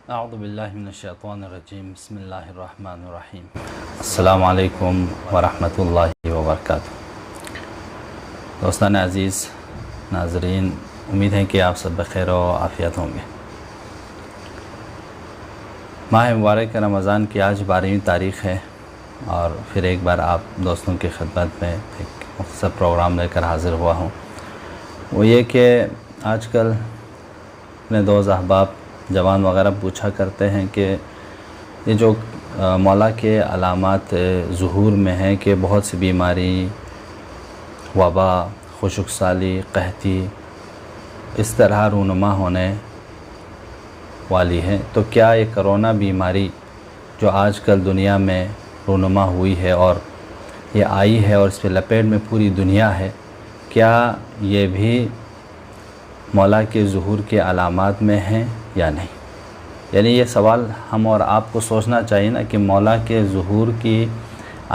اعوذ باللہ من الشیطان الرجیم بسم اللہ الرحمن الرحیم السلام علیکم ورحمۃ اللہ وبرکاتہ۔ دوستان عزیز، ناظرین، امید ہے کہ آپ سب بخیر و عافیت ہوں گے۔ ماہ مبارک رمضان کی آج 12ویں تاریخ ہے اور پھر ایک بار آپ دوستوں کی خدمت میں ایک مختصر پروگرام لے کر حاضر ہوا ہوں۔ وہ یہ کہ آج کل اپنے دوست احباب جوان وغیرہ پوچھا کرتے ہیں کہ یہ جو مولا کے علامات ظہور میں ہیں کہ بہت سی بیماری، وبا، خشک سالی، قحطی اس طرح رونما ہونے والی ہے، تو کیا یہ کرونا بیماری جو آج کل دنیا میں رونما ہوئی ہے اور یہ آئی ہے اور اس پہ لپیٹ میں پوری دنیا ہے، کیا یہ بھی مولا کے ظہور کے علامات میں ہیں یا نہیں؟ یعنی یہ سوال ہم اور آپ کو سوچنا چاہیے نا کہ مولا کے ظہور کی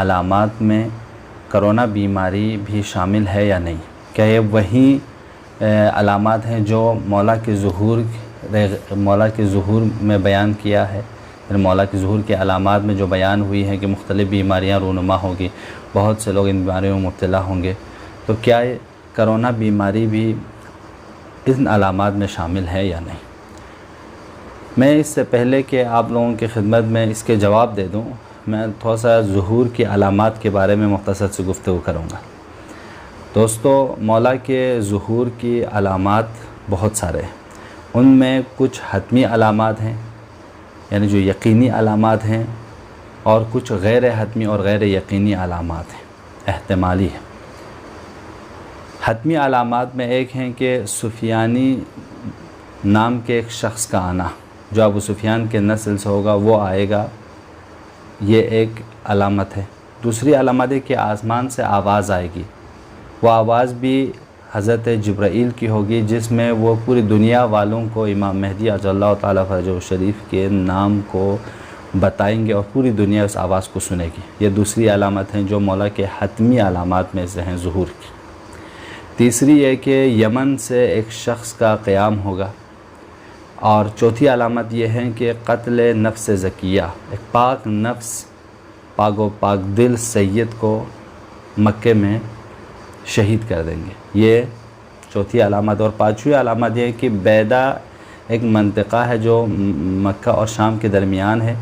علامات میں کرونا بیماری بھی شامل ہے یا نہیں؟ کیا یہ وہی علامات ہیں جو مولا کے ظہور میں بیان کیا ہے؟ یعنی مولا کے ظہور کے علامات میں جو بیان ہوئی ہے کہ مختلف بیماریاں رونما ہوگی، بہت سے لوگ ان بیماریوں میں مبتلا ہوں گے، تو کیا یہ کرونا بیماری بھی ان علامات میں شامل ہے یا نہیں؟ میں اس سے پہلے کہ آپ لوگوں کی خدمت میں اس کے جواب دے دوں، میں تھوڑا سا ظہور کی علامات کے بارے میں مختصر سے گفتگو کروں گا۔ دوستو، مولا کے ظہور کی علامات بہت سارے ہیں، ان میں کچھ حتمی علامات ہیں، یعنی جو یقینی علامات ہیں، اور کچھ غیر حتمی اور غیر یقینی علامات ہیں، احتمالی ہیں۔ حتمی علامات میں ایک ہیں کہ سفیانی نام کے ایک شخص کا آنا، جو ابو سفیان کے نسل سے ہوگا وہ آئے گا، یہ ایک علامت ہے۔ دوسری علامت ہے کہ آسمان سے آواز آئے گی، وہ آواز بھی حضرت جبرائیل کی ہوگی، جس میں وہ پوری دنیا والوں کو امام مہدی عجل اللہ تعالیٰ فرجہ شریف کے نام کو بتائیں گے اور پوری دنیا اس آواز کو سنے گی۔ یہ دوسری علامت ہیں جو مولا کے حتمی علامات میں سے ہیں ظہور کی۔ تیسری یہ کہ یمن سے ایک شخص کا قیام ہوگا، اور چوتھی علامت یہ ہے کہ قتل نفس زکیہ، ایک پاک نفس، پاک و پاک دل سید کو مکے میں شہید کر دیں گے، یہ چوتھی علامت۔ اور پانچویں علامت یہ ہے کہ بیدا ایک منطقہ ہے جو مکہ اور شام کے درمیان ہے،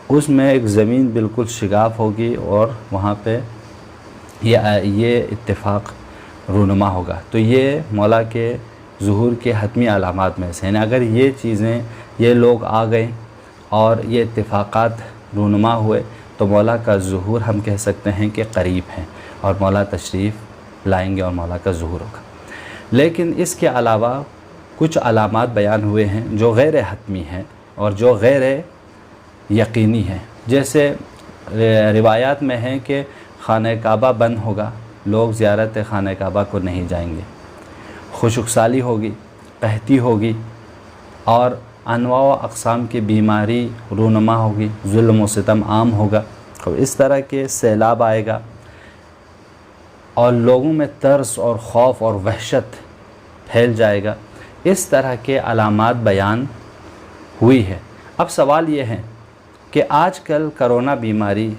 اس میں ایک زمین بالکل شگاف ہوگی اور وہاں پہ یہ اتفاق رونما ہوگا۔ تو یہ مولا کے ظہور کے حتمی علامات میں سے ہیں۔ اگر یہ چیزیں، یہ لوگ آ گئے اور یہ اتفاقات رونما ہوئے تو مولا کا ظہور ہم کہہ سکتے ہیں کہ قریب ہیں اور مولا تشریف لائیں گے اور مولا کا ظہور ہوگا۔ لیکن اس کے علاوہ کچھ علامات بیان ہوئے ہیں جو غیر حتمی ہیں اور جو غیر یقینی ہیں، جیسے روایات میں ہیں کہ خانہ کعبہ بند ہوگا، لوگ زیارت خانہ کعبہ کو نہیں جائیں گے، خشک سالی ہوگی، قحطی ہوگی، اور انواع و اقسام کی بیماری رونما ہوگی، ظلم و ستم عام ہوگا، اور اس طرح کے سیلاب آئے گا اور لوگوں میں ترس اور خوف اور وحشت پھیل جائے گا۔ اس طرح کے علامات بیان ہوئی ہے۔ اب سوال یہ ہے کہ آج کل کرونا بیماری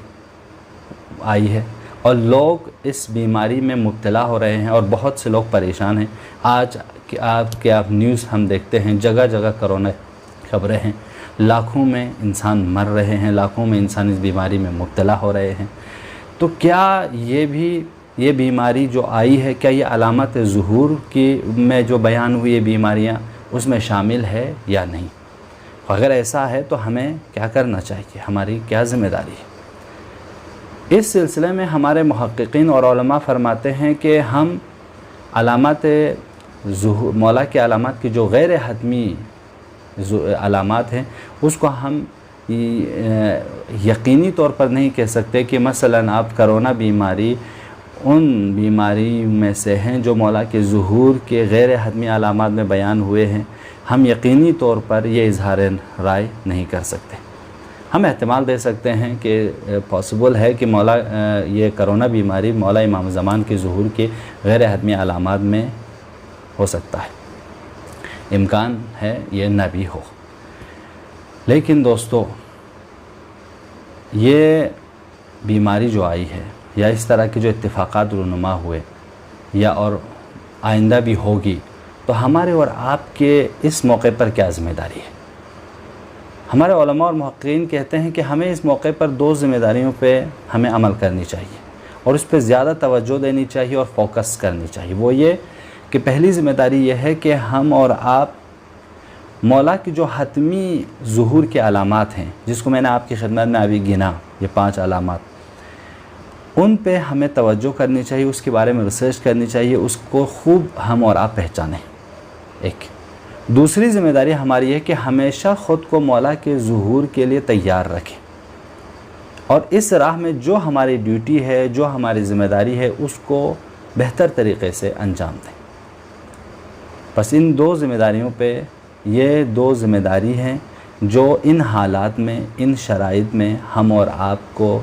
آئی ہے اور لوگ اس بیماری میں مبتلا ہو رہے ہیں اور بہت سے لوگ پریشان ہیں۔ آج آپ نیوز ہم دیکھتے ہیں، جگہ جگہ کرونا خبریں ہیں، لاکھوں میں انسان مر رہے ہیں، لاکھوں میں انسان اس بیماری میں مبتلا ہو رہے ہیں۔ تو کیا یہ بیماری جو آئی ہے، کیا یہ علامت ظہور کی میں جو بیان ہوئی بیماریاں اس میں شامل ہے یا نہیں؟ اگر ایسا ہے تو ہمیں کیا کرنا چاہیے، ہماری کیا ذمہ داری ہے؟ اس سلسلے میں ہمارے محققین اور علماء فرماتے ہیں کہ ہم علامات ظہور، مولا کے علامات کی جو غیر حتمی علامات ہیں، اس کو ہم یقینی طور پر نہیں کہہ سکتے کہ مثلا آپ کرونا بیماری ان بیماری میں سے ہیں جو مولا کے ظہور کے غیر حتمی علامات میں بیان ہوئے ہیں۔ ہم یقینی طور پر یہ اظہار رائے نہیں کر سکتے۔ ہم احتمال دے سکتے ہیں کہ پاسبل ہے کہ مولا یہ کرونا بیماری مولا امام زمان کے ظہور کے غیر حتمی علامات میں ہو سکتا ہے، امکان ہے یہ نہ بھی ہو۔ لیکن دوستو یہ بیماری جو آئی ہے یا اس طرح کے جو اتفاقات رونما ہوئے یا اور آئندہ بھی ہوگی، تو ہمارے اور آپ کے اس موقع پر کیا ذمہ داری ہے؟ ہمارے علماء اور محققین کہتے ہیں کہ ہمیں اس موقع پر 2 ذمہ داریوں پہ ہمیں عمل کرنی چاہیے اور اس پہ زیادہ توجہ دینی چاہیے اور فوکس کرنی چاہیے۔ وہ یہ کہ پہلی ذمہ داری یہ ہے کہ ہم اور آپ مولا کی جو حتمی ظہور کے علامات ہیں، جس کو میں نے آپ کی خدمت میں ابھی گنا، یہ 5 علامات، ان پہ ہمیں توجہ کرنی چاہیے، اس کے بارے میں ریسرچ کرنی چاہیے، اس کو خوب ہم اور آپ پہچانیں۔ ایک دوسری ذمہ داری ہماری ہے کہ ہمیشہ خود کو مولا کے ظہور کے لیے تیار رکھیں اور اس راہ میں جو ہماری ڈیوٹی ہے، جو ہماری ذمہ داری ہے، اس کو بہتر طریقے سے انجام دیں۔ بس ان 2 ذمہ داریوں پہ، یہ 2 ذمہ داری ہیں جو ان حالات میں، ان شرائط میں ہم اور آپ کو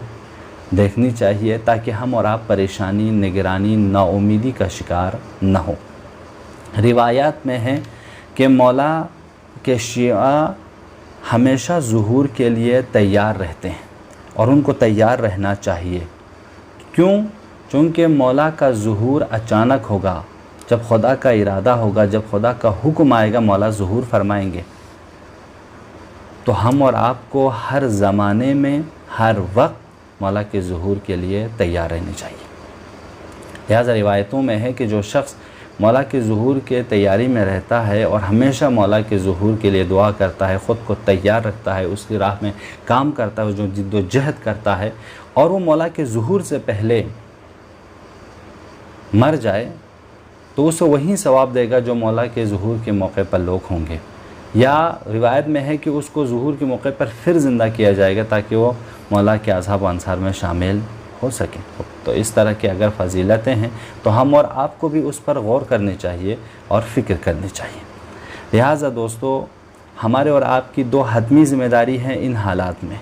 دیکھنی چاہیے تاکہ ہم اور آپ پریشانی، نگرانی، نا امیدی کا شکار نہ ہوں۔ روایات میں ہے کہ مولا کے شیعہ ہمیشہ ظہور کے لیے تیار رہتے ہیں اور ان کو تیار رہنا چاہیے۔ کیوں؟ چونکہ مولا کا ظہور اچانک ہوگا، جب خدا کا ارادہ ہوگا، جب خدا کا حکم آئے گا، مولا ظہور فرمائیں گے۔ تو ہم اور آپ کو ہر زمانے میں، ہر وقت مولا کے ظہور کے لیے تیار رہنی چاہیے۔ لہذا روایتوں میں ہے کہ جو شخص مولا کے ظہور کے تیاری میں رہتا ہے اور ہمیشہ مولا کے ظہور کے لیے دعا کرتا ہے، خود کو تیار رکھتا ہے، اس کی راہ میں کام کرتا ہے، جو جد و جہد کرتا ہے، اور وہ مولا کے ظہور سے پہلے مر جائے تو اسے وہی ثواب دے گا جو مولا کے ظہور کے موقع پر لوگ ہوں گے۔ یا روایت میں ہے کہ اس کو ظہور کے موقع پر پھر زندہ کیا جائے گا تاکہ وہ مولا کے اصحاب و انصار میں شامل ہو سکیں۔ تو اس طرح کی اگر فضیلتیں ہیں تو ہم اور آپ کو بھی اس پر غور کرنی چاہیے اور فکر کرنی چاہیے۔ لہٰذا دوستو، ہمارے اور آپ کی 2 حتمی ذمہ داری ہیں ان حالات میں،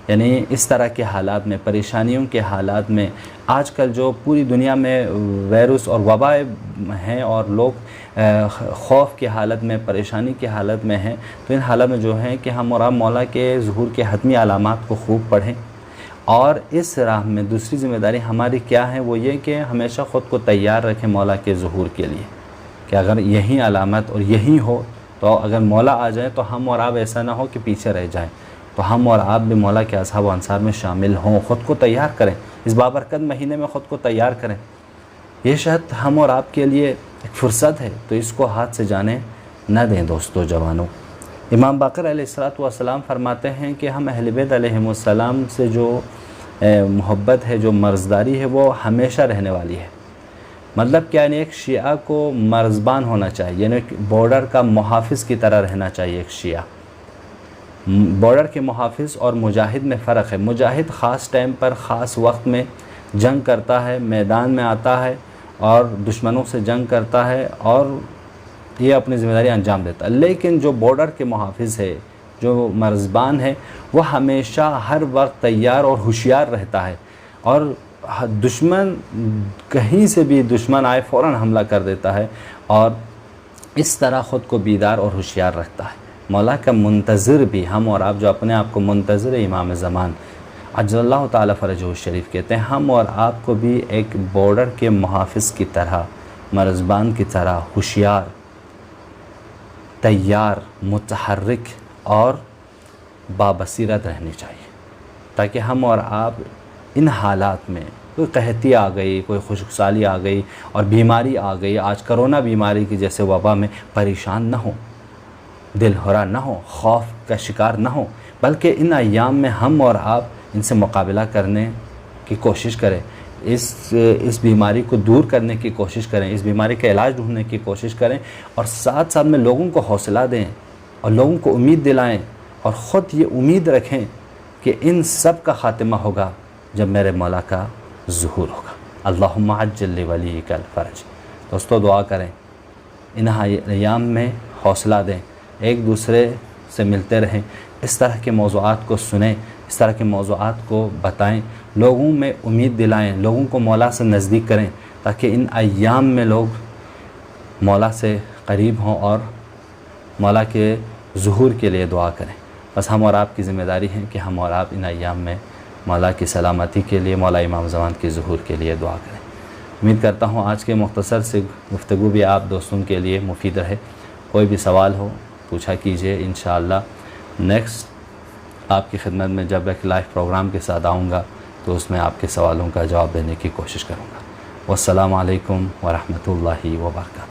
یعنی اس طرح کے حالات میں، پریشانیوں کے حالات میں۔ آج کل جو پوری دنیا میں وائرس اور وبائیں ہیں اور لوگ خوف کی حالت میں، پریشانی کی حالت میں ہیں، تو ان حالت میں جو ہے کہ ہم اور آپ مولا کے ظہور کے حتمی علامات کو خوب پڑھیں۔ اور اس راہ میں دوسری ذمہ داری ہماری کیا ہے؟ وہ یہ کہ ہمیشہ خود کو تیار رکھیں مولا کے ظہور کے لیے، کہ اگر یہی علامت اور یہی ہو تو اگر مولا آ جائے تو ہم اور آپ ایسا نہ ہو کہ پیچھے رہ جائیں، تو ہم اور آپ بھی مولا کے اصحاب و انصار میں شامل ہوں۔ خود کو تیار کریں، اس بابرکت مہینے میں خود کو تیار کریں۔ یہ شاید ہم اور آپ کے لیے ایک فرصت ہے، تو اس کو ہاتھ سے جانے نہ دیں دوستو، جوانوں۔ امام باقر علیہ السلام فرماتے ہیں کہ ہم اہل بیت علیہم السلام سے جو محبت ہے، جو مرزداری ہے، وہ ہمیشہ رہنے والی ہے۔ مطلب کیا؟ یعنی ایک شیعہ کو مرزبان ہونا چاہیے، یعنی بارڈر کا محافظ کی طرح رہنا چاہیے ایک شیعہ۔ بارڈر کے محافظ اور مجاہد میں فرق ہے۔ مجاہد خاص ٹائم پر، خاص وقت میں جنگ کرتا ہے، میدان میں آتا ہے اور دشمنوں سے جنگ کرتا ہے اور یہ اپنی ذمہ داری انجام دیتا ہے۔ لیکن جو بارڈر کے محافظ ہے، جو مرزبان ہے، وہ ہمیشہ ہر وقت تیار اور ہوشیار رہتا ہے اور دشمن کہیں سے بھی دشمن آئے فوراً حملہ کر دیتا ہے اور اس طرح خود کو بیدار اور ہوشیار رکھتا ہے۔ مولا کا منتظر بھی، ہم اور آپ جو اپنے آپ کو منتظر امام زمان عجل اللہ تعالیٰ فرجہ الشریف کہتے ہیں، ہم اور آپ کو بھی ایک بارڈر کے محافظ کی طرح، مرزبان کی طرح ہوشیار، تیار، متحرک اور بابصیرت رہنی چاہیے، تاکہ ہم اور آپ ان حالات میں، کوئی قحطی آ گئی، کوئی خشک سالی آ گئی اور بیماری آ گئی، آج کرونا بیماری کی جیسے وبا میں، پریشان نہ ہوں، دل ہرا نہ ہو، خوف کا شکار نہ ہو، بلکہ ان ایام میں ہم اور آپ ان سے مقابلہ کرنے کی کوشش کریں، اس بیماری کو دور کرنے کی کوشش کریں، اس بیماری کا علاج ڈھونڈنے کی کوشش کریں اور ساتھ ساتھ میں لوگوں کو حوصلہ دیں اور لوگوں کو امید دلائیں اور خود یہ امید رکھیں کہ ان سب کا خاتمہ ہوگا جب میرے مولا کا ظہور ہوگا۔ اللہم عجل لولیک الفرج۔ دوستو دعا کریں، ان ایام میں حوصلہ دیں، ایک دوسرے سے ملتے رہیں، اس طرح کے موضوعات کو سنیں، اس طرح کے موضوعات کو بتائیں، لوگوں میں امید دلائیں، لوگوں کو مولا سے نزدیک کریں تاکہ ان ایام میں لوگ مولا سے قریب ہوں اور مولا کے ظہور کے لیے دعا کریں۔ بس ہم اور آپ کی ذمہ داری ہے کہ ہم اور آپ ان ایام میں مولا کی سلامتی کے لیے، مولا امام زمان کے ظہور کے لیے دعا کریں۔ امید کرتا ہوں آج کے مختصر سے گفتگو بھی آپ دوستوں کے لیے مفید رہے۔ کوئی بھی سوال ہو پوچھا کیجئے، انشاءاللہ نیکسٹ آپ کی خدمت میں جب ایک لائیو پروگرام کے ساتھ آؤں گا تو اس میں آپ کے سوالوں کا جواب دینے کی کوشش کروں گا۔ والسلام علیکم ورحمۃ اللہ وبرکاتہ۔